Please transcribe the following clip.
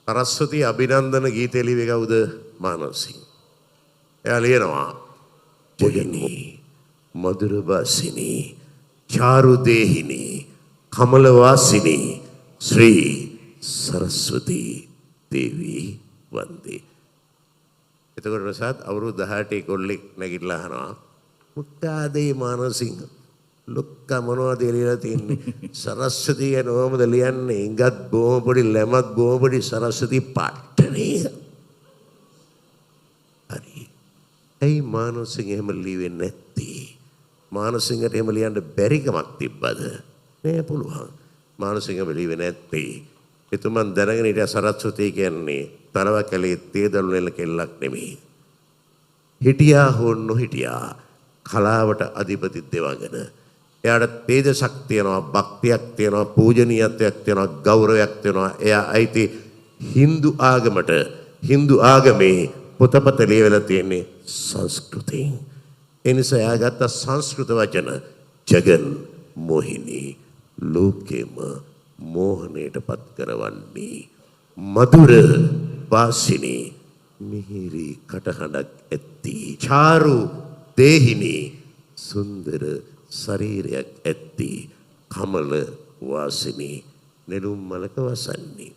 සරස්වති අභිනන්දන ගීතය ලියුවේ කවුද? මානවසිංහ. එයා ලියනවා ජගනී මధుරවාසිනී චාරුදේහිනී කමලවාසිනී ශ්‍රී සරස්වති දේවී වන්දේ. එතකොට ප්‍රසාද් අවුරුදු 18 කොල්ලෙක් නැගිටලා අහනවා මුක්කාදේ මානවසිංහ ලොක්ක මොනවද ලියලා තින්නේ? සරස්වති ගැන ඕමද ලියන්නේ? ඉඟත් බොහොම පොඩි ලැමත් බොහොම පොඩි සරස්වති පාටනේ. හරි. ඇයි මානවසිංහ එහෙම ලියවෙන්නේ නැත්තේ? මානවසිංහට එහෙම ලියන්න බැරි කමක් තිබ්බද? නෑ පුළුවන්. මානවසිංහ ලියවෙන්නේ නැත්තේ එතුමන් දැනගෙන හිටිය සරස්වති කියන්නේ තරවකලේ තේදළු නෙල කෙල්ලක් නෙමෙයි. හිටියා හෝ නොහිටියා කලාවට අධිපති දෙවඟන. එයාට තේජසක් තියෙනවා, භක්තියක් තියෙනවා, පූජනීයත්වයක් තියෙනවා, ගෞරවයක් තියෙනවා. එයා අයිති හින්දු ආගමට. හින්දු ආගමේ පොතපත ලියවිලා තියෙන්නේ සංස්කෘතයෙන්. ඒ නිසා එයා ගත්ත සංස්කෘත වචන ජගන් මොහිනී ලෝකෙම මෝහණයට පත් කරවන්නේ මధుර වාසිනී මිහිරි කටහඬක් ඇත්ති චාරු දේහිනී සුන්දර ශරීරයක් ඇත්ති කමල වාසිනී නෙළුම් මලක වසන්නේ